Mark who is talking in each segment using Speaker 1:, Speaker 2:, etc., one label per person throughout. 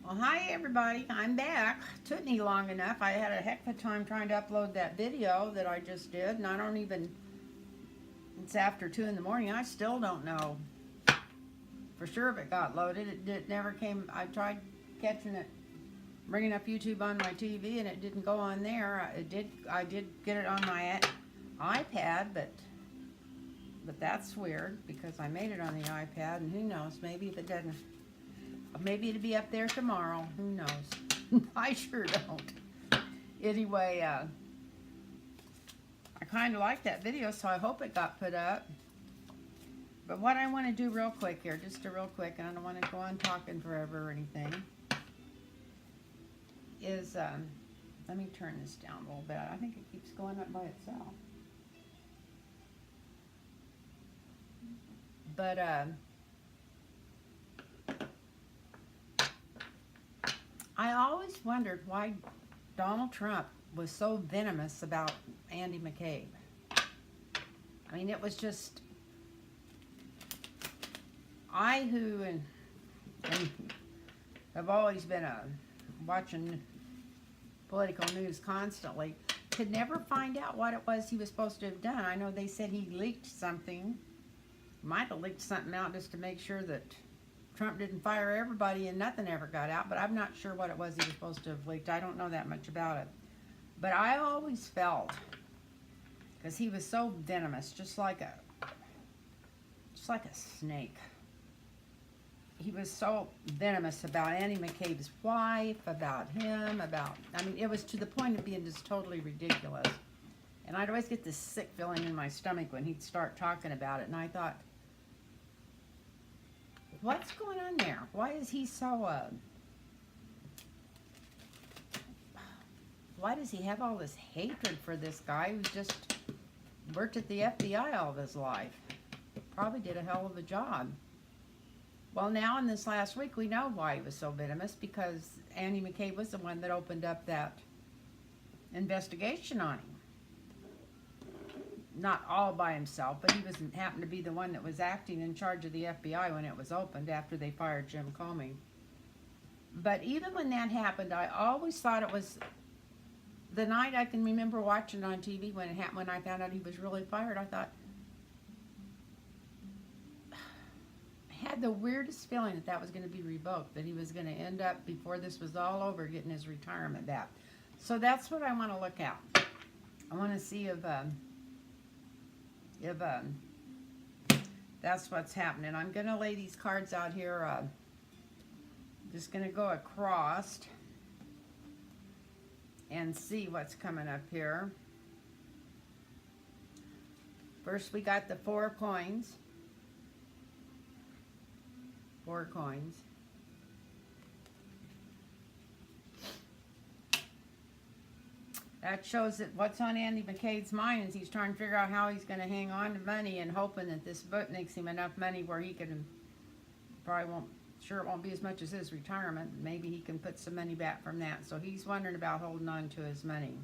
Speaker 1: Well, hi everybody. I'm back. Took me long enough. I had a heck of a time trying to upload that video that I just did, and I don't even. It's after 2 in the morning. I still don't know for sure if it got loaded. It never came. I tried catching it, bringing up YouTube on my TV, and it didn't go on there. It did. I did get it on my iPad, but that's weird because I made it on the iPad, and who knows? Maybe if it doesn't. Maybe it'll be up there tomorrow. Who knows? I sure don't. Anyway, I kind of like that video, so I hope it got put up. But what I want to do real quick here, just a real quick, and I don't want to go on talking forever or anything, is, let me turn this down a little bit. I think it keeps going up by itself. But, I always wondered why Donald Trump was so venomous about Andy Mccabe. I mean, it was just, and have always been watching political news constantly, could never find out what it was he was supposed to have done. I know they said he leaked something, might have leaked something out just to make sure that Trump didn't fire everybody and nothing ever got out, but I'm not sure what it was he was supposed to have leaked. I don't know that much about it. But I always felt, because he was so venomous, just like a snake. He was so venomous about Annie McCabe's wife, about him, I mean, it was to the point of being just totally ridiculous. And I'd always get this sick feeling in my stomach when he'd start talking about it, and I thought, what's going on there? Why is he so, why does he have all this hatred for this guy who's just worked at the FBI all of his life? Probably did a hell of a job. Well, now in this last week, we know why he was so venomous, because Andy McCabe was the one that opened up that investigation on him. Not all by himself, but he happened to be the one that was acting in charge of the FBI when it was opened after they fired Jim Comey. But even when that happened, I always thought it was the night I can remember watching it on TV when it happened, when I found out he was really fired. I thought, I had the weirdest feeling that was going to be revoked, that he was going to end up, before this was all over, getting his retirement back. So that's what I want to look at. I want to see if that's what's happening. I'm going to lay these cards out here. Just going to go across and see what's coming up here. First, we got the 4 coins. 4 coins. That shows that what's on Andy McCabe's mind is he's trying to figure out how he's going to hang on to money and hoping that this book makes him enough money where he can, probably won't, sure it won't be as much as his retirement. Maybe he can put some money back from that. So he's wondering about holding on to his money.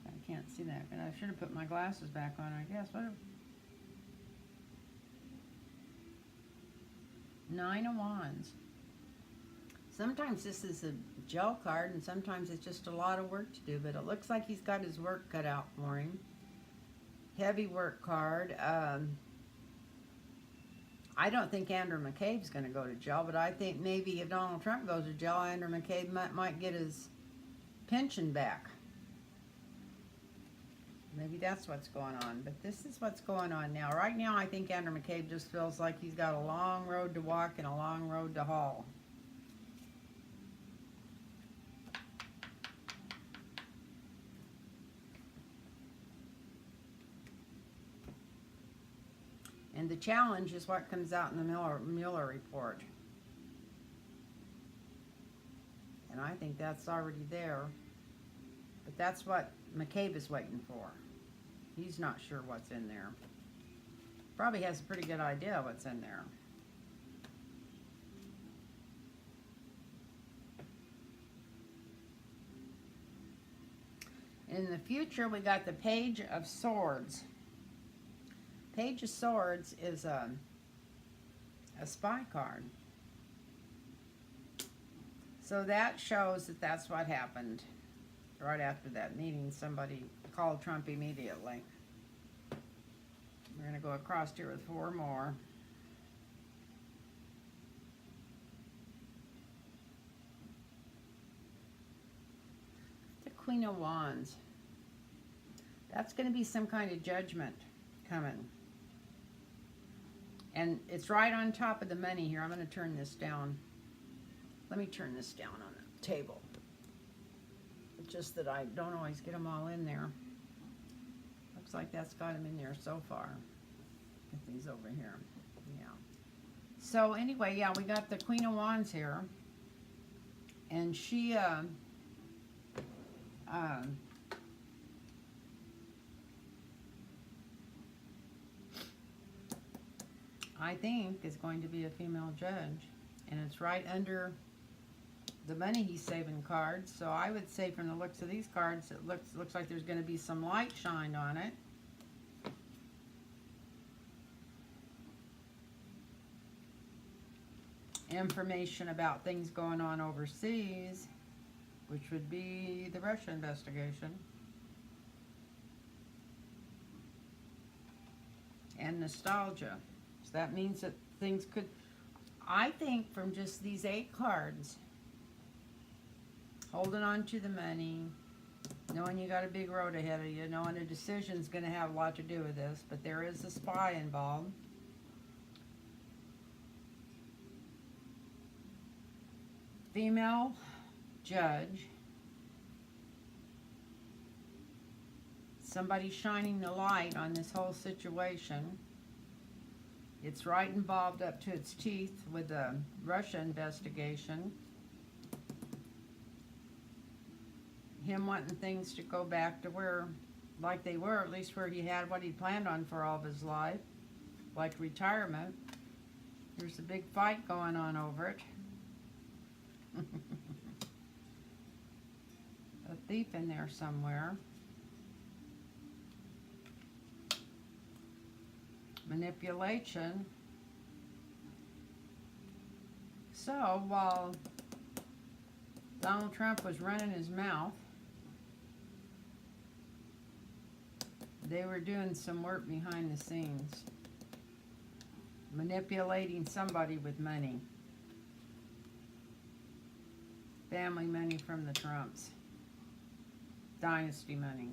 Speaker 1: I can't see that, but I should have put my glasses back on, I guess. What? 9 of Wands. Sometimes this is a gel card, and sometimes it's just a lot of work to do, but it looks like he's got his work cut out for him. Heavy work card. I don't think Andrew McCabe's going to go to jail, but I think maybe if Donald Trump goes to jail, Andrew McCabe might get his pension back. Maybe that's what's going on, but this is what's going on now. Right now, I think Andrew McCabe just feels like he's got a long road to walk and a long road to haul. And the challenge is what comes out in the Mueller report. And I think that's already there. But that's what McCabe is waiting for. He's not sure what's in there. Probably has a pretty good idea what's in there. In the future, we got the Page of Swords. Page of Swords is a spy card. So that shows that that's what happened. Right after that meeting, somebody called Trump immediately. We're going to go across here with 4 more. The Queen of Wands. That's going to be some kind of judgment coming. And it's right on top of the money here. I'm going to turn this down. Let me turn this down on the table. It's just that I don't always get them all in there. Looks like that's got them in there so far. Get these over here. Yeah. So anyway, yeah, we got the Queen of Wands here. And she, I think is going to be a female judge. And it's right under the money he's saving cards. So I would say from the looks of these cards, it looks like there's going to be some light shined on it. Information about things going on overseas, which would be the Russia investigation. And nostalgia. So that means that things could, I think from just these 8 cards, holding on to the money, knowing you got a big road ahead of you, knowing a decision's going to have a lot to do with this, but there is a spy involved. Female judge. Somebody shining the light on this whole situation. It's right involved up to its teeth with the Russia investigation. Him wanting things to go back to where, like they were, at least where he had what he planned on for all of his life, like retirement. There's a big fight going on over it. A thief in there somewhere. Manipulation. So while Donald Trump was running his mouth, they were doing some work behind the scenes, manipulating somebody with money, family money from the Trumps, dynasty money.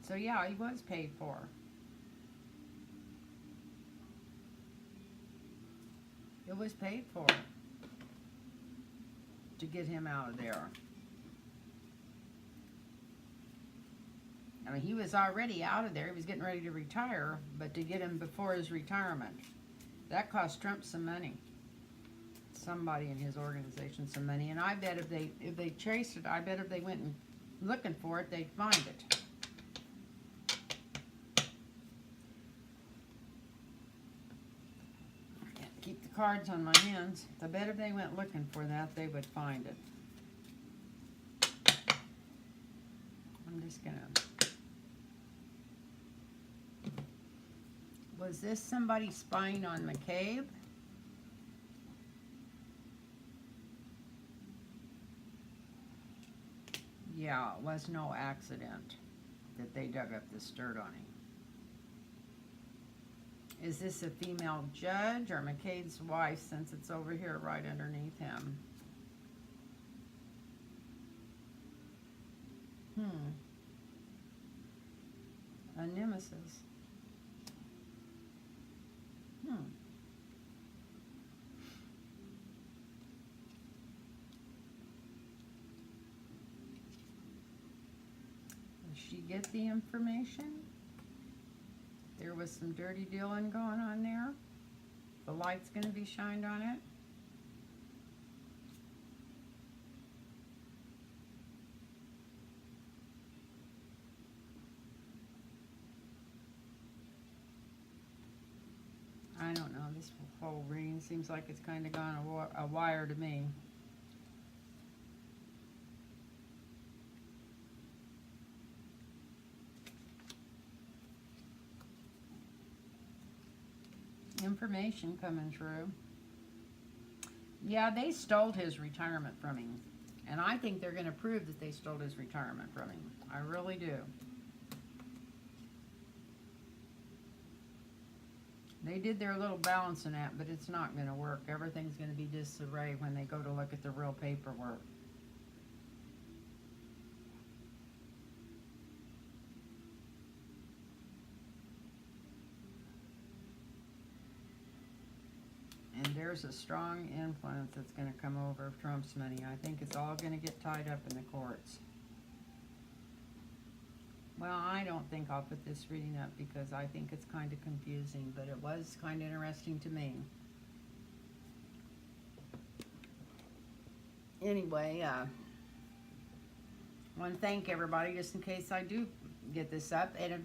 Speaker 1: So yeah, he was paid for. It was paid for to get him out of there. I mean, he was already out of there. He was getting ready to retire, but to get him before his retirement, that cost Trump some money. Somebody in his organization some money. And I bet if they chased it, I bet if they went and looking for it, they'd find it. Keep the cards on my hands. I bet if they went looking for that, they would find it. I'm just gonna... Was this somebody spying on Mccabe? Yeah, it was no accident that they dug up this dirt on him. Is this a female judge or McCabe's wife, since it's over here right underneath him? A nemesis. Does she get the information? There was some dirty dealing going on there. The light's going to be shined on it. I don't know. This whole reading seems like it's kind of gone a wire to me. information coming through. Yeah, they stole his retirement from him. And I think they're going to prove that they stole his retirement from him. I really do. They did their little balancing act, but it's not going to work. Everything's going to be disarray when they go to look at the real paperwork. And there's a strong influence that's going to come over Trump's money. I think it's all going to get tied up in the courts. Well, I don't think I'll put this reading up because I think it's kind of confusing, but it was kind of interesting to me. Anyway, I want to thank everybody just in case I do get this up. And if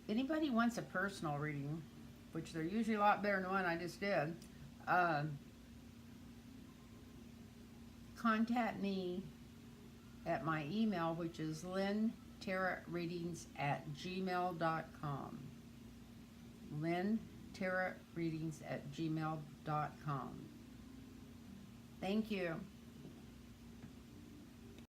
Speaker 1: anybody wants a personal reading, which they're usually a lot better than the one I just did, contact me at my email, which is lynntarotreadings@gmail.com. lynntarotreadings@gmail.com. Thank you.